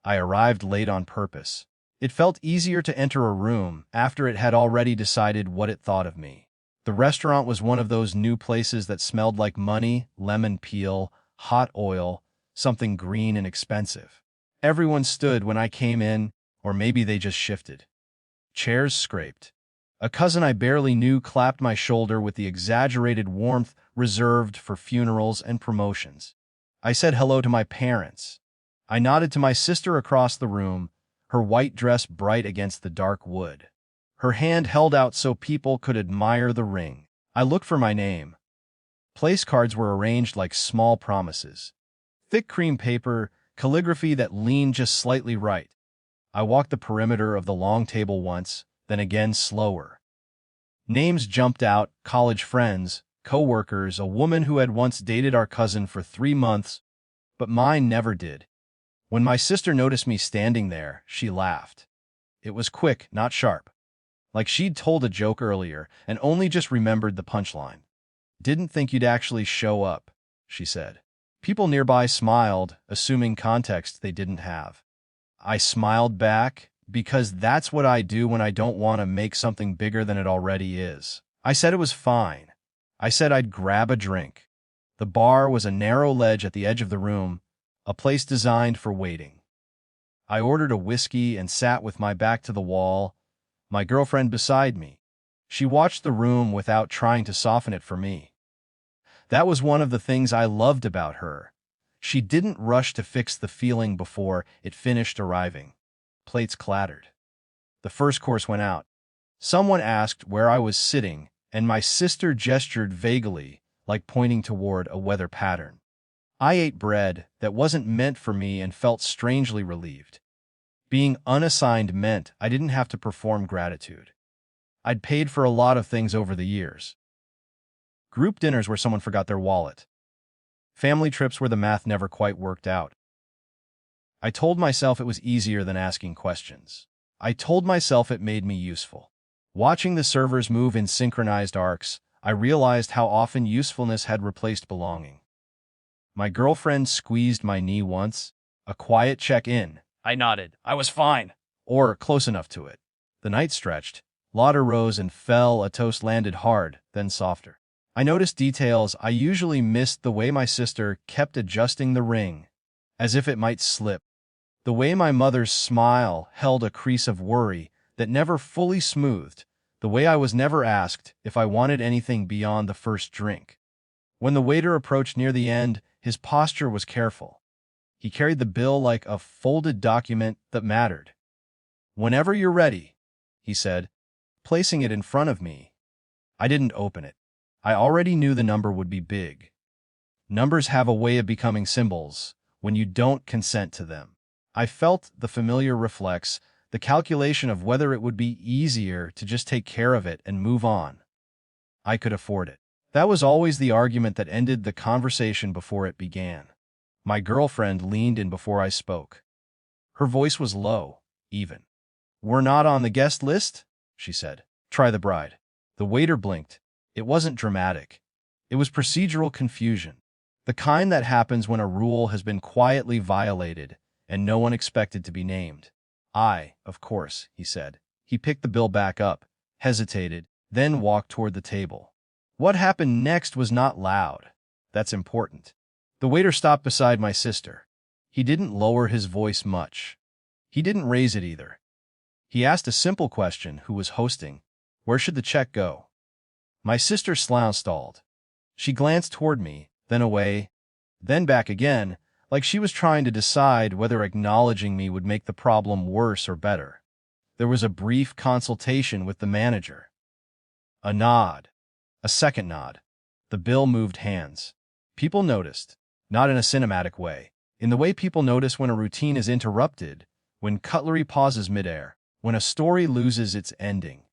I arrived late on purpose. It felt easier to enter a room after it had already decided what it thought of me. The restaurant was one of those new places that smelled like money, lemon peel, hot oil, something green and expensive. Everyone stood when I came in, or maybe they just shifted. Chairs scraped. A cousin I barely knew clapped my shoulder with the exaggerated warmth reserved for funerals and promotions. I said hello to my parents. I nodded to my sister across the room, her white dress bright against the dark wood. Her hand held out so people could admire the ring. I looked for my name. Place cards were arranged like small promises. Thick cream paper, calligraphy that leaned just slightly right. I walked the perimeter of the long table once, then again slower. Names jumped out: college friends, co-workers, a woman who had once dated our cousin for 3 months, but mine never did. When my sister noticed me standing there, she laughed. It was quick, not sharp. Like she'd told a joke earlier and only just remembered the punchline. "Didn't think you'd actually show up," she said. People nearby smiled, assuming context they didn't have. I smiled back, because that's what I do when I don't want to make something bigger than it already is. I said it was fine. I said I'd grab a drink. The bar was a narrow ledge at the edge of the room, a place designed for waiting. I ordered a whiskey and sat with my back to the wall, my girlfriend beside me. She watched the room without trying to soften it for me. That was one of the things I loved about her. She didn't rush to fix the feeling before it finished arriving. Plates clattered. The first course went out. Someone asked where I was sitting, and my sister gestured vaguely, like pointing toward a weather pattern. I ate bread that wasn't meant for me and felt strangely relieved. Being unassigned meant I didn't have to perform gratitude. I'd paid for a lot of things over the years. Group dinners where someone forgot their wallet. Family trips where the math never quite worked out. I told myself it was easier than asking questions. I told myself it made me useful. Watching the servers move in synchronized arcs, I realized how often usefulness had replaced belonging. My girlfriend squeezed my knee once, a quiet check-in. I nodded. I was fine. Or close enough to it. The night stretched. Lauder rose and fell, a toast landed hard, then softer. I noticed details I usually missed: the way my sister kept adjusting the ring, as if it might slip. The way my mother's smile held a crease of worry that never fully smoothed. The way I was never asked if I wanted anything beyond the first drink. When the waiter approached near the end, his posture was careful. He carried the bill like a folded document that mattered. "Whenever you're ready," he said, placing it in front of me. I didn't open it. I already knew the number would be big. Numbers have a way of becoming symbols when you don't consent to them. I felt the familiar reflex, the calculation of whether it would be easier to just take care of it and move on. I could afford it. That was always the argument that ended the conversation before it began. My girlfriend leaned in before I spoke. Her voice was low, even. "We're not on the guest list?" she said. "Try the bride." The waiter blinked. It wasn't dramatic. It was procedural confusion. The kind that happens when a rule has been quietly violated and no one expected to be named. Of course," he said. He picked the bill back up, hesitated, then walked toward the table. What happened next was not loud. That's important. The waiter stopped beside my sister. He didn't lower his voice much. He didn't raise it either. He asked a simple question: who was hosting? Where should the check go? My sister stalled. She glanced toward me, then away, then back again, like she was trying to decide whether acknowledging me would make the problem worse or better. There was a brief consultation with the manager. A nod. A second nod. The bill moved hands. People noticed, not in a cinematic way, in the way people notice when a routine is interrupted, when cutlery pauses midair, when a story loses its ending.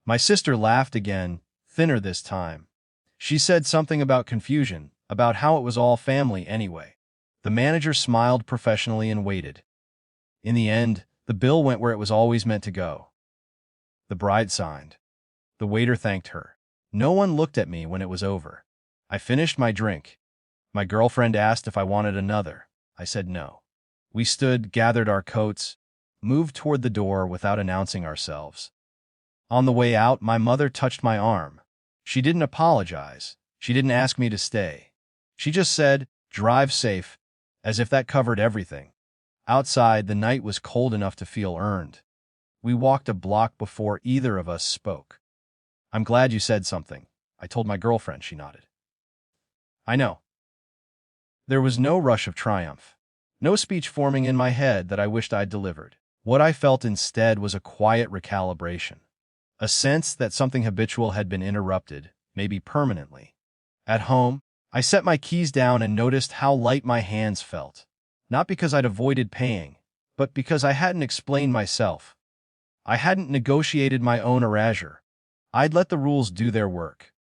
My sister laughed again, thinner this time. She said something about confusion, about how it was all family anyway. The manager smiled professionally and waited. In the end, the bill went where it was always meant to go. The bride signed. The waiter thanked her. No one looked at me when it was over. I finished my drink. My girlfriend asked if I wanted another. I said no. We stood, gathered our coats, moved toward the door without announcing ourselves. On the way out, my mother touched my arm. She didn't apologize. She didn't ask me to stay. She just said, "Drive safe," as if that covered everything. Outside, the night was cold enough to feel earned. We walked a block before either of us spoke. "I'm glad you said something," I told my girlfriend. She nodded. "I know." There was no rush of triumph. No speech forming in my head that I wished I'd delivered. What I felt instead was a quiet recalibration. A sense that something habitual had been interrupted, maybe permanently. At home, I set my keys down and noticed how light my hands felt. Not because I'd avoided paying, but because I hadn't explained myself. I hadn't negotiated my own erasure. I'd let the rules do their work.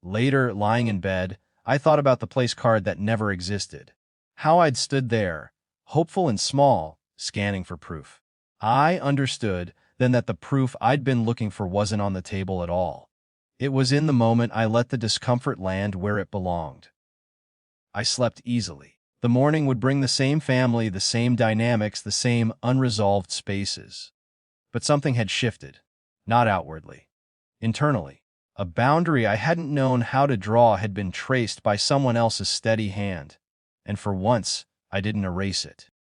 Later, lying in bed, I thought about the place card that never existed. How I'd stood there, hopeful and small, scanning for proof. I understood then that the proof I'd been looking for wasn't on the table at all. It was in the moment I let the discomfort land where it belonged. I slept easily. The morning would bring the same family, the same dynamics, the same unresolved spaces. But something had shifted, not outwardly, internally. A boundary I hadn't known how to draw had been traced by someone else's steady hand, and for once, I didn't erase it.